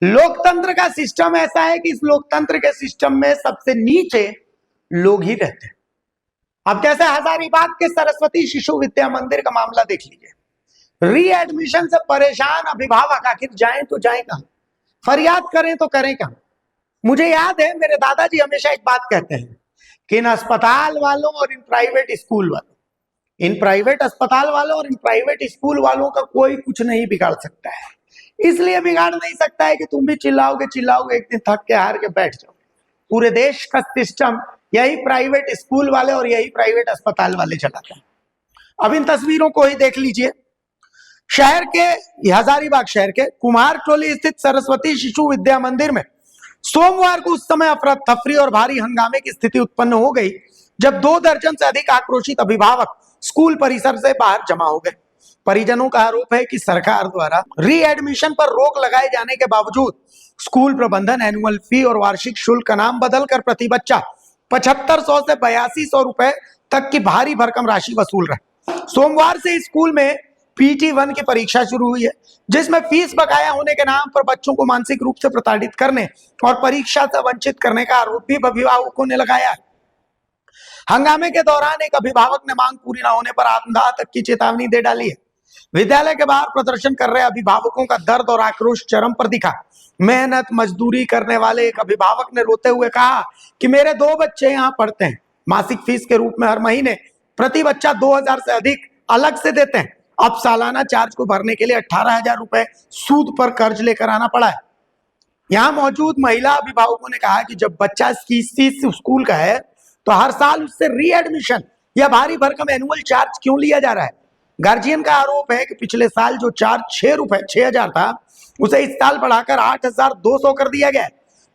लोकतंत्र का सिस्टम ऐसा है कि इस लोकतंत्र के सिस्टम में सबसे नीचे लोग ही रहते हैं। अब जैसे हजारीबाग के सरस्वती शिशु विद्या मंदिर का मामला देख लीजिए। रीएडमिशन से परेशान अभिभावक आखिर जाएं तो जाएं कहां, फरियाद करें तो करें कहां। मुझे याद है मेरे दादाजी हमेशा एक बात कहते हैं कि इन अस्पताल वालों और इन प्राइवेट स्कूल वालों, इन प्राइवेट अस्पताल वालों और इन प्राइवेट स्कूल वालों का कोई कुछ नहीं बिगाड़ सकता है। इसलिए बिगाड़ नहीं सकता है कि तुम भी चिल्लाओगे, एक दिन थक के हार के बैठ जाओ। पूरे देश का सिस्टम यही प्राइवेट स्कूल वाले और यही प्राइवेट अस्पताल वाले चलाते हैं। अब इन तस्वीरों को ही देख लीजिए। शहर के हजारीबाग शहर के कुमार टोली स्थित सरस्वती शिशु विद्या मंदिर में सोमवार को उस समय अफरा तफरी और भारी हंगामे की स्थिति उत्पन्न हो गई जब 2 दर्जन से अधिक आक्रोशित अभिभावक स्कूल परिसर से बाहर जमा हो गए। परिजनों का आरोप है कि सरकार द्वारा रीएडमिशन पर रोक लगाए जाने के बावजूद स्कूल प्रबंधन एनुअल फी और वार्षिक शुल्क का नाम बदलकर प्रति बच्चा 7500 से 8200 रुपए तक की भारी भरकम राशि वसूल रहा है। सोमवार से स्कूल में PT1 की परीक्षा शुरू हुई है, जिसमें फीस बकाया होने के नाम पर बच्चों को मानसिक रूप से प्रताड़ित करने और परीक्षा से वंचित करने का आरोप भी अभिभावकों ने लगाया है। हंगामे के दौरान एक अभिभावक ने मांग पूरी न होने पर आत्मदाह तक की चेतावनी दे डाली है। विद्यालय के बाहर प्रदर्शन कर रहे अभिभावकों का दर्द और आक्रोश चरम पर दिखा। मेहनत मजदूरी करने वाले एक अभिभावक ने रोते हुए कहा कि मेरे 2 बच्चे यहाँ पढ़ते हैं, मासिक फीस के रूप में हर महीने प्रति बच्चा 2000 से अधिक अलग से देते हैं। अब सालाना चार्ज को भरने के लिए 18,000 रुपए सूद पर कर्ज लेकर आना पड़ा है। यहाँ मौजूद महिला अभिभावकों ने कहा कि जब बच्चा फीस स्कूल का है तो हर साल उससे रीएडमिशन या भारी भरकम एनुअल चार्ज क्यों लिया जा रहा है। गार्जियन का आरोप है कि पिछले साल जो चार्ज 6,000 था उसे इस साल बढ़ाकर 8,200 कर दिया गया है।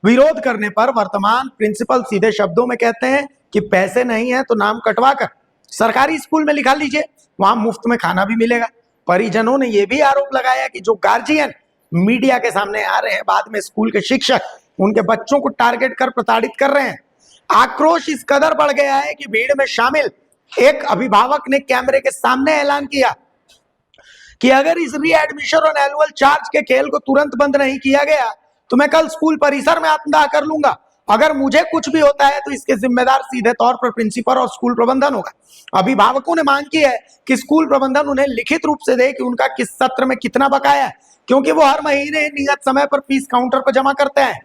विरोध करने पर वर्तमान प्रिंसिपल सीधे शब्दों में कहते हैं कि पैसे नहीं है तो नाम कटवा कर सरकारी स्कूल में लिखा लीजिए, वहां मुफ्त में खाना भी मिलेगा। परिजनों ने यह भी आरोप लगाया कि जो गार्जियन मीडिया के सामने आ रहे हैं, बाद में स्कूल के शिक्षक उनके बच्चों को टारगेट कर प्रताड़ित कर रहे हैं। आक्रोश इस कदर बढ़ गया है कि भीड़ में शामिल एक अभिभावक ने कैमरे के सामने ऐलान किया कि अगर इस रीएडमिशन और एनुअल चार्ज के खेल को तुरंत बंद नहीं किया गया तो मैं कल स्कूल परिसर में आत्मदाह कर लूंगा। अगर मुझे कुछ भी होता है तो इसके जिम्मेदार सीधे तौर पर प्रिंसिपल और स्कूल प्रबंधन होगा। अभिभावकों ने मांग की है कि स्कूल प्रबंधन उन्हें लिखित रूप से दे कि उनका किस सत्र में कितना बकाया है, क्योंकि वो हर महीने नियत समय पर फीस काउंटर पर जमा करते हैं।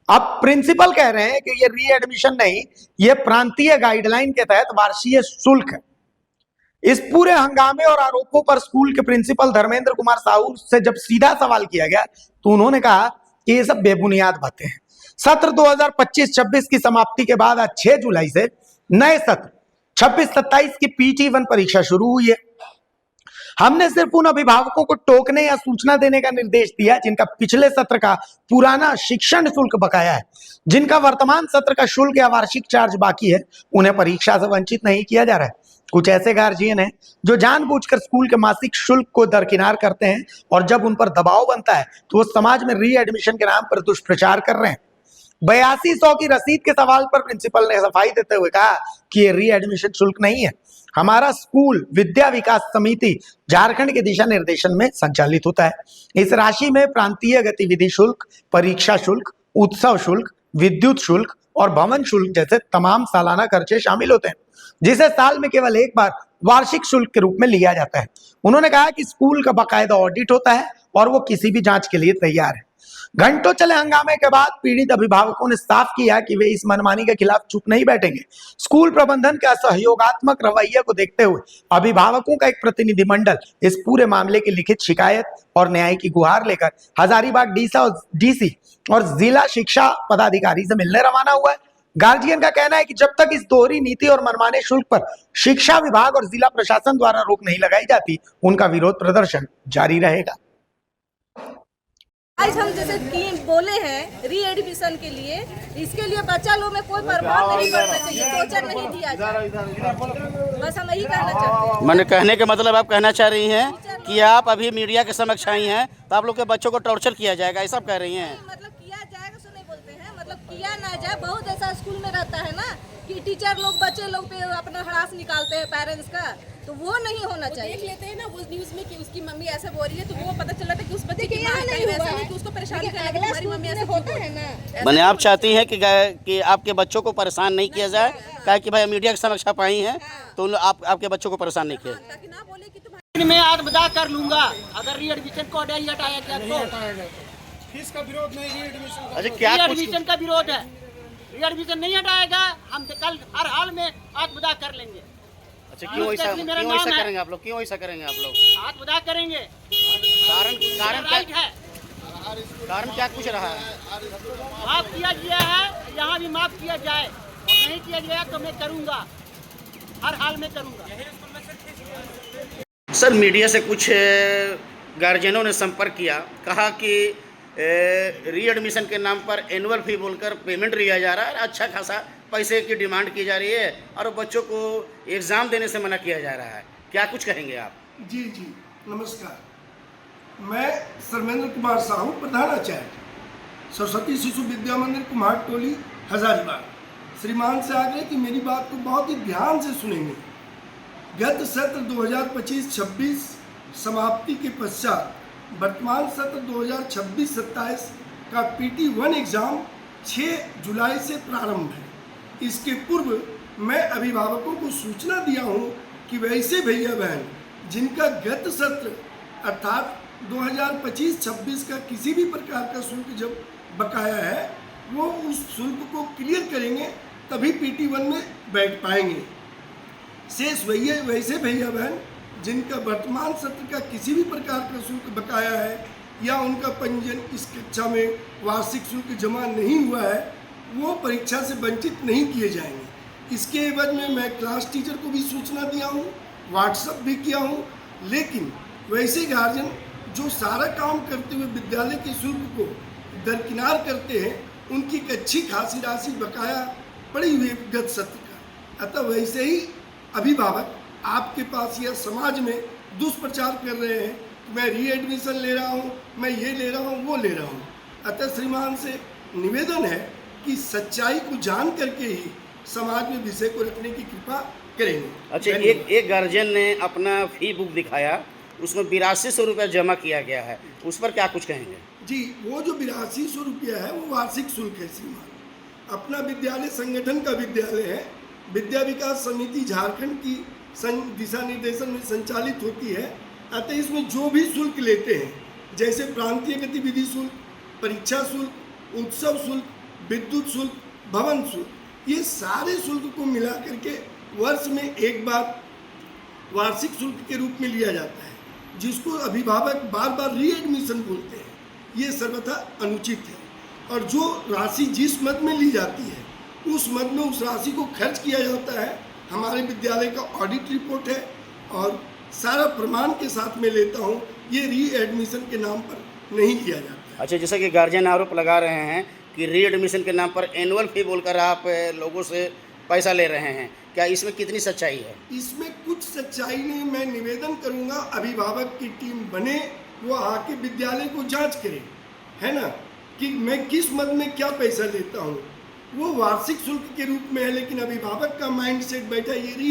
अब प्रिंसिपल कह रहे हैं कि ये रीएडमिशन नहीं, ये प्रांतीय गाइडलाइन के तहत वार्षिक शुल्क है। इस पूरे हंगामे और आरोपों पर स्कूल के प्रिंसिपल धर्मेंद्र कुमार साहू से जब सीधा सवाल किया गया तो उन्होंने कहा कि ये सब बेबुनियाद बातें हैं। सत्र 2025-26 की समाप्ति के बाद आज 6 जुलाई से नए सत्र 26-27 की PT1 परीक्षा शुरू हुई है। हमने सिर्फ उन अभिभावकों को टोकने या सूचना देने का निर्देश दिया जिनका पिछले सत्र का पुराना शिक्षण शुल्क बकाया है। जिनका वर्तमान सत्र का शुल्क या वार्षिक चार्ज बाकी है, उन्हें परीक्षा से वंचित नहीं किया जा रहा है। कुछ ऐसे गार्जियन हैं जो जानबूझकर स्कूल के मासिक शुल्क को दरकिनार करते हैं और जब उन पर दबाव बनता है तो वो समाज में रीएडमिशन के नाम पर दुष्प्रचार कर रहे हैं। 8200 की रसीद के सवाल पर प्रिंसिपल ने सफाई देते हुए कहा कि ये रीएडमिशन शुल्क नहीं है। हमारा स्कूल विद्या विकास समिति झारखंड के दिशा निर्देशन में संचालित होता है। इस राशि में प्रांतीय गतिविधि शुल्क, परीक्षा शुल्क, उत्सव शुल्क, विद्युत शुल्क और भवन शुल्क जैसे तमाम सालाना खर्चे शामिल होते हैं, जिसे साल में केवल एक बार वार्षिक शुल्क के रूप में लिया जाता है। उन्होंने कहा कि स्कूल का बाकायदा ऑडिट होता है और वो किसी भी जांच के लिए तैयार है। घंटों चले हंगामे के बाद पीड़ित अभिभावकों ने साफ किया कि वे इस मनमानी के खिलाफ चुप नहीं बैठेंगे। स्कूल प्रबंधन के सहयोगात्मक रवैये को देखते हुए अभिभावकों का एक प्रतिनिधिमंडल इस पूरे मामले की लिखित शिकायत और न्याय की गुहार लेकर हजारीबाग DC और जिला शिक्षा पदाधिकारी से मिलने रवाना हुआ है। गार्जियन का कहना है कि जब तक इस दोहरी नीति और मनमाने शुल्क पर शिक्षा विभाग और जिला प्रशासन द्वारा रोक नहीं लगाई जाती, उनका विरोध प्रदर्शन जारी रहेगा। आज हम जैसे बोले हैं रीएडमिशन के लिए, इसके लिए बच्चा लोग में कोई प्रभाव नहीं पड़ना चाहिए, टोचर नहीं दिया जाए, बस हम यही कहना चाहते हैं। मैंने कहने के मतलब आप कहना चाह रही हैं कि आप अभी मीडिया के समक्ष आई हैं तो आप लोग के बच्चों को टॉर्चर किया जाएगा, ऐसा कह रही हैं? मतलब किया जाएगा सो नहीं बोलते हैं, मतलब किया ना जाए। बहुत ऐसा स्कूल में रहता है ना कि टीचर लोग बच्चे लोग पे अपना हरास निकालते हैं पेरेंट्स का, तो वो नहीं होना चाहिए। देख लेते हैं ना वो न्यूज़ में कि उसकी मम्मी ऐसा बोल रही है, तो वो पता चला था कि उस बच्चे की देखिए, माँ यहाँ है, नहीं वैसा हुआ। नहीं कि उसको परेशान देखिए, करने अगला हमारी स्कूल मम्मी में ऐसा होता क्यों है ना। मैंने आप चाहती हैं कि आपके बच्चों को परेशान नहीं किया जाए, क्या कि भाई मीडिया की समस्या पाई हैं तो आपके बच्चों को परेशान नहीं किया। ताकि ना बोले कि तुम्हारे मैं आज बता कर लूंगा अगर री एडमिशन को नहीं हटाया गया तो। फीस का विरोध नहीं, री एडमिशन का अच्छा, क्या री कुछ एडमिशन का विरोध है। री एडमिशन नहीं हटाएगा हम तो कल हर हाल में आज बता कर लेंगे। अच्छा, क्यों ऐसा करेंगे आप लोग, क्यों ऐसा करेंगे आप लोग? आज बता करेंगे, कारण है कारण क्या कुछ रहा है? माफ किया गया है, यहाँ भी माफ किया जाए, और नहीं किया गया तो मैं करूँगा, हर हाल में करूँगा। सर, मीडिया से कुछ गार्जियनों ने संपर्क किया, कहा कि री एडमिशन के नाम पर एनुअल फी बोलकर पेमेंट लिया जा रहा है, अच्छा खासा पैसे की डिमांड की जा रही है और बच्चों को एग्ज़ाम देने से मना किया जा रहा है। क्या कुछ कहेंगे आप? जी जी नमस्कार, मैं सर्वेंद्र कुमार साहू, प्रधानाचार्य सरस्वती शिशु विद्या मंदिर कुम्हारटोली हजारीबाग। श्रीमान से आग्रह कि मेरी बात को बहुत ही ध्यान से सुनेंगे। गत सत्र 2025-26 समाप्ति के पश्चात वर्तमान सत्र 2026-27 का PT1 एग्ज़ाम 6 जुलाई से प्रारंभ है। इसके पूर्व मैं अभिभावकों को सूचना दिया हूं कि वैसे भैया बहन जिनका गत सत्र अर्थात 2025-26 का किसी भी प्रकार का शुल्क जब बकाया है वो उस शुल्क को क्लियर करेंगे तभी PT1 में बैठ पाएंगे। शेष वैसे भैया बहन जिनका वर्तमान सत्र का किसी भी प्रकार का शुल्क बकाया है या उनका पंजीयन इस कक्षा में वार्षिक शुल्क जमा नहीं हुआ है वो परीक्षा से वंचित नहीं किए जाएंगे। इसके एवज में मैं क्लास टीचर को भी सूचना दिया हूँ, व्हाट्सएप भी किया हूँ, लेकिन वैसे गार्जियन जो सारा काम करते हुए विद्यालय के शुल्क को दरकिनार करते हैं उनकी एक अच्छी खासी राशि बकाया पड़ी हुई गत सत्र का। अतः वैसे ही अभिभावक आपके पास या समाज में दुष्प्रचार कर रहे हैं कि मैं री एडमिशन ले रहा हूँ, मैं ये ले रहा हूँ, वो ले रहा हूँ। अतः श्रीमान से निवेदन है कि सच्चाई को जान करके ही समाज में विषय को रखने की कृपा करेंगे। अच्छा, एक गार्जियन ने अपना फी बुक दिखाया, उसमें 8200 रुपया जमा किया गया है, उस पर क्या कुछ कहेंगे? जी, वो जो 8200 रुपया है वो वार्षिक शुल्क है श्रीमान। अपना विद्यालय संगठन का विद्यालय है, विद्या विकास समिति झारखंड की दिशा निर्देशन में संचालित होती है। अतः इसमें जो भी शुल्क लेते हैं जैसे प्रांतीय गतिविधि शुल्क, परीक्षा शुल्क, उत्सव शुल्क, विद्युत शुल्क, भवन शुल्क, ये सारे शुल्क को मिला करके वर्ष में एक बार वार्षिक शुल्क के रूप में लिया जाता है, जिसको अभिभावक बार बार री एडमिशन बोलते हैं। ये सर्वथा अनुचित है और जो राशि जिस मद में ली जाती है उस मद में उस राशि को खर्च किया जाता है। हमारे विद्यालय का ऑडिट रिपोर्ट है और सारा प्रमाण के साथ में लेता हूँ, ये री एडमिशन के नाम पर नहीं किया जाता है। अच्छा, जैसा कि गार्जियन आरोप लगा रहे हैं कि री एडमिशन के नाम पर एनुअल फी बोलकर आप लोगों से पैसा ले रहे हैं, क्या इसमें कितनी सच्चाई है? इसमें कुछ सच्चाई नहीं। मैं निवेदन करूंगा अभिभावक की टीम बने, वो आके विद्यालय को जांच करे, है ना, कि मैं किस मद में क्या पैसा लेता हूँ। वो वार्षिक शुल्क के रूप में है, लेकिन अभिभावक का माइंड सेट बैठा ये री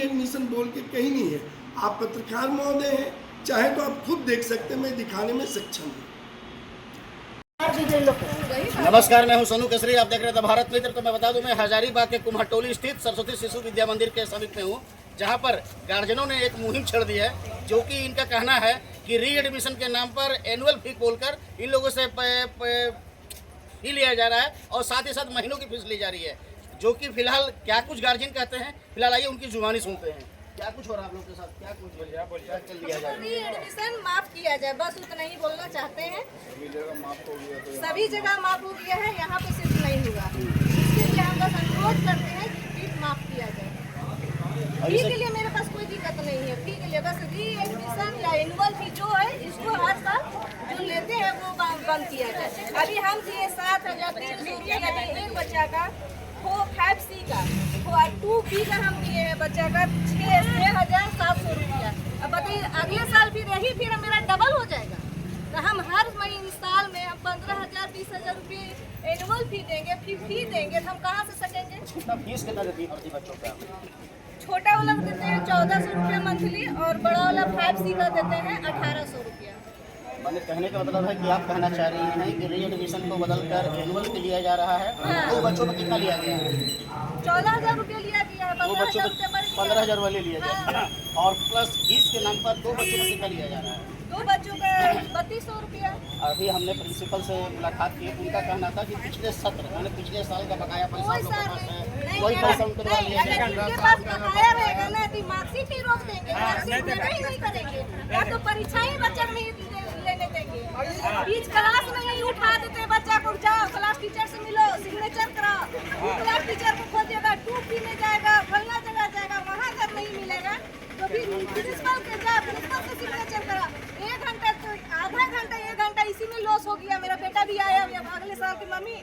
एडमिशन बोल के कहीं नहीं है। आप पत्रकार महोदय हैं, चाहे तो आप खुद देख सकते हैं, मैं दिखाने में सक्षम हूँ। नमस्कार, मैं हूं सोनू केसरी, आप देख रहे थे भारत मित्र। तो मैं बता दूं, मैं हजारीबाग के कुम्हारटोली स्थित सरस्वती शिशु विद्या मंदिर के समीप में हूं, जहां पर गार्जियनों ने एक मुहिम छेड़ दी है, जो कि इनका कहना है कि री एडमिशन के नाम पर एनुअल फी बोलकर इन लोगों से फी लिया जा रहा है और साथ ही साथ महीनों की फीस ली जा रही है, जो कि फिलहाल क्या कुछ गार्जियन कहते हैं, फिलहाल आइए उनकी जुबानी सुनते हैं। क्या कुछ हो रहा है आप लोग के साथ, क्या कुछ लिया जाए? री एडमिशन माफ किया जाए, बस उतना ही बोलना चाहते हैं। सभी जगह माफ हो गया है, यहाँ पे सिर्फ नहीं हुआ। इसके लिए हम बस अनुरोध करते हैं कि फीस माफ किया जाए। फी के लिए मेरे पास कोई दिक्कत नहीं है, फी के लिए बस री एडमिशन या एनुअल फी जो है इसको हर साल जो लेते हैं वो बंद किया जाए। अभी हम दिए 7,300 रुपया एक बच्चा का, 5C का, 2B का हम दिए हैं बच्चा का 6,700 रुपया। अब बताइए अगले साल फिर यही फिर मेरा डबल हो जाएगा, तो हम हर महीने साल में 15,000 20,000 रुपये एनुअल फी देंगे, फी देंगे तो हम कहाँ से सकेंगे? कितना फीस कितना देती है प्रति बच्चों का? छोटा वाला को देते हैं 1400 रुपये मंथली और बड़ा वाला 5C का देते हैं 1800 रुपया। मैंने कहने का मतलब है कि आप कहना चाह रही हैं कि री एडमिशन को बदलकर एनुअल पे लिया जा रहा है। दो बच्चों में कितना लिया गया है? 14,000 रुपया लिया गया है, दो बच्चों 15,000 को रुपया पर 15,000 वाले लिया जाए और प्लस फीस के नाम पर दो बच्चों में कितना लिया जा रहा है? दो बच्चों का 3200 रुपया। अभी हमने प्रिंसिपल से मुलाकात की, उनका कहना था कि पिछले सत्र यानी पिछले साल का बकाया पैसा कोई हम लोग के सर पास है, नहीं, वही पैसा उनके द्वारा लिया अगर जाएगा। इनके पास बकाया रहेगा ना तो मार्कशीट ही रोक देंगे, मार्कशीट देना ही नहीं करेंगे, या तो परीक्षा ही बच्चा नहीं लेने देंगे। बीच क्लास में ही उठा देते बच्चा को, जाओ क्लास टीचर से मिलो, सिग्नेचर कराओ, क्लास टीचर को खोजिएगा, टूप पीने जाएगा, फलना जगह जाएगा, वहाँ अगर नहीं मिलेगा तो फिर प्रिंसिपल के जा, प्रिंसिपल से सिग्नेचर करा। 1 घंटा तो आधा घंटा 1 घंटा इसी में लॉस हो गया। मेरा बेटा भी आया अगले साल की मम्मी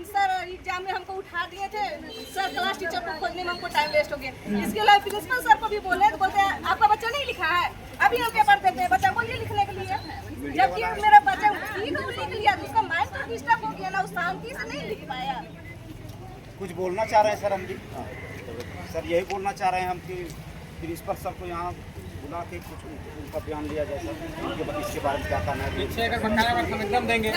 सर एग्जाम में हमको उठा दिए थे सर, क्लास टीचर को खोजने में हमको टाइम वेस्ट हो गया। इसके अलावा प्रिंसिपल सर को भी बोले तो बोलते हैं आपका बच्चा नहीं लिखा है, अभी हम पेपर देते हैं बच्चा को ये लिखने के लिए, जबकि मेरा बच्चा ठीक लिख लिया तो उसका माइंड तो डिस्टर्ब हो गया ना, उस शांति से नहीं लिख पाया। कुछ बोलना चाह रहे हैं सर हम भी? सर यही बोलना चाह रहे हैं हम कि प्रिंसिपल सर को यहाँ बुला के कुछ उनका बयान लिया जाए सर, उनके इसके बारे में क्या कहना है। पीछे अगर बकाया हम एकदम देंगे,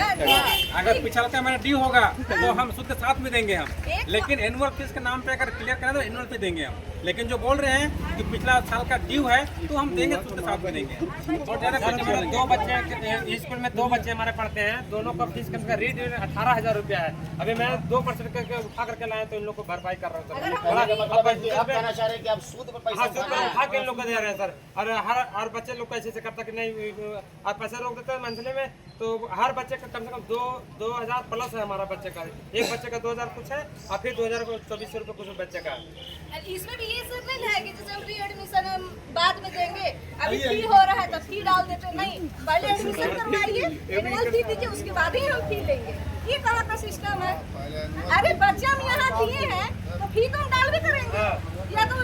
अगर पिछला का हमारा ड्यू होगा तो हम शुद्ध साथ में देंगे हम, लेकिन एनुअल फीस के नाम पे अगर क्लियर करें तो एनुअल फी देंगे हम। लेकिन जो बोल रहे हैं कि पिछला साल का ड्यू है तो हम देंगे, शुद्ध साथ में देंगे। और ज़्यादा कुछ नहीं बोलेंगे। 2 बच्चे स्कूल में 2 बच्चे हमारे पढ़ते हैं, दोनों का फीस कम से कम रेट 18,000 रुपया है। अभी मैं 2% करके उठा करके लाए तो इन लोग को भरपाई कर रहा हूँ सर। आप कहना चाह रहे हैं कि आप सूद पर पैसा उठा के इन लोग को दे रहे हैं सर, और हर बच्चे लोग को ऐसे करता कि नहीं और पैसा रोक देते हैं मंथली में, तो हर बच्चे का कम से कम 2,000 प्लस है हमारा बच्चे का। एक बच्चे का 2,000 कुछ है और फिर 2,024 रुपये कुछ बच्चे का। इसमें भी ये सब नहीं है कि जैसे हम री एडमिशन हम बाद में देंगे, अभी फी हो रहा है तो फी डाल देते, नहीं पहले एडमिशन करवाइए, एनुअल फी दीजिए, उसके बाद ही हम फी लेंगे। ये कहाँ का सिस्टम है? अरे बच्चा हम यहाँ दिए हैं तो फी तो हम डाल भी करेंगे, या तो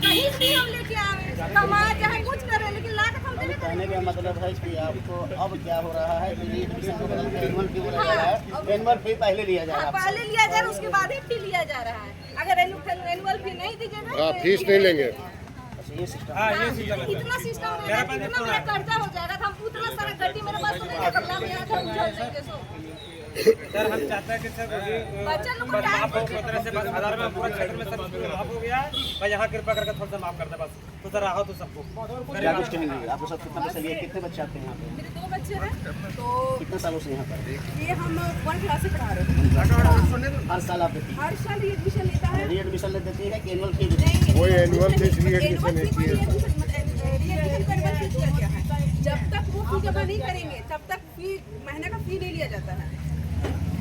कहीं भी हम लेके आए कमाए चाहे कुछ करें, लेकिन ला के हम देने कहने का मतलब है कि आपको अब क्या हो रहा है कि एडमिशन को बदल के एनुअल फी बोला जा रहा है, एनुअल फी पहले लिया जा रहा है। पहले लिया जा रहा है, उसके बाद ही फी लिया जा रहा है। अगर एनुअल फी नहीं दीजिएगा फीस नहीं लेंगे। ये सिस्टम हाँ ये सिस्टम है। इतना सिस्टम रहेगा कि इतना मेरा कर्जा हो जाएगा तो हम उतना सारा गड्डी मेरे पास तो नहीं है, कपड़ा में यहाँ था उछल देंगे सो। सर हम चाहते हैं कि सर बच्चा लोग को बस टाइम माफ हो तरह से, बस आधार में पूरा क्षेत्र में सब माफ हो गया है, बस यहाँ कृपा करके थोड़ा सा माफ कर दे बस, तो सर राहत हो सबको। क्या कुछ कहेंगे? आपको सब कितना पैसा लिए? कितने बच्चे आते हैं यहाँ पे? मेरे 2 बच्चे हैं, तो कितने सालों से यहाँ पर? ये हम 1 क्लास से पढ़ा रहे हैं। हर साल आप देती हैं? हर साल ये एडमिशन लेता है। री एडमिशन ले देती है कि एनुअल फी देती है? कोई एनुअल फीस री-एडमिशन नहीं किया। जब तक वो फी जमा नहीं करेंगे तब तक फी महीने का फी नहीं लिया जाता है,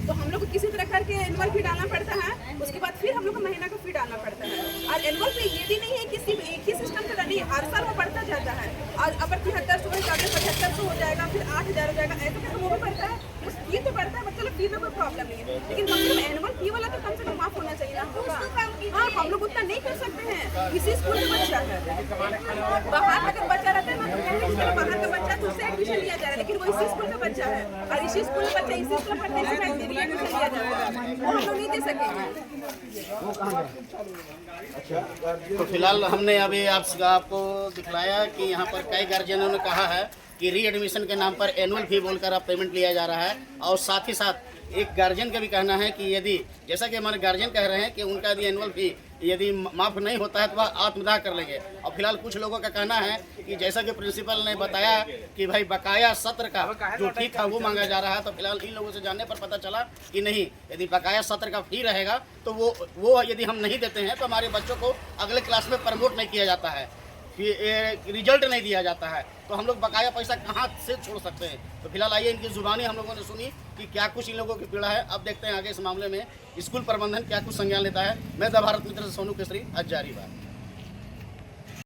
तो हम लोग को किसी तरह करके एनुअल फी डालना पड़ता है, उसके बाद फिर हम लोग को महीना का फी डालना पड़ता है। और एनुअल फी ये भी नहीं है कि सिर्फ एक ही सिस्टम का नहीं, हर साल वो बढ़ता जाता है। और अब 7300 हो जाएगा, 7500 हो जाएगा, फिर 8,000 हो जाएगा, ऐसे करके वो भी बढ़ता है। उस फी तो बढ़ता है, मतलब फी में कोई प्रॉब्लम नहीं है, लेकिन कम से कम एनुअल फी वाला तो कम से कम माफ होना चाहिए ना हम लोग का। हाँ, हम लोग उतना नहीं कर सकते हैं, इसी स्कूल में बच्चा है, बाहर अगर बच्चा रहता है ना तो कहते हैं बाहर का बच्चा तो उससे एडमिशन लिया जा रहा है, लेकिन वो इसी स्कूल का बच्चा है और इसी स्कूल में बच्चा इसी स्कूल में पढ़ने से एडमिशन लिया जा रहा है, वो हम लोग नहीं दे सकेंगे। वो कहाँ गए? अच्छा, तो फिलहाल हमने अभी आपको दिखलाया कि यहाँ पर कई गार्जियनों ने कहा है कि री एडमिशन के नाम पर एनुअल फी बोलकर अब पेमेंट लिया जा रहा है, और साथ ही साथ एक गार्जियन का भी कहना है कि यदि जैसा कि हमारे गार्जियन कह रहे हैं कि उनका यदि एनुअल फी यदि माफ़ नहीं होता है तो वह आत्मदाह कर लेंगे। और फिलहाल कुछ लोगों का कहना है कि जैसा कि प्रिंसिपल ने बताया कि भाई बकाया सत्र का जो ठीक था वो मांगा जा रहा है, तो फिलहाल इन लोगों से जानने पर पता चला कि नहीं, यदि बकाया सत्र का फी रहेगा तो वो यदि हम नहीं देते हैं तो हमारे बच्चों को अगले क्लास में प्रमोट नहीं किया जाता है, रिजल्ट नहीं दिया जाता है, तो हम लोग बकाया पैसा कहाँ से छोड़ सकते हैं। तो फिलहाल आइए इनकी जुबानी हम लोगों ने सुनी कि क्या कुछ इन लोगों की पीड़ा है। अब देखते हैं आगे इस मामले में स्कूल प्रबंधन क्या कुछ संज्ञान लेता है। मैं द भारत मित्र सोनू केसरी, आज जारी बात।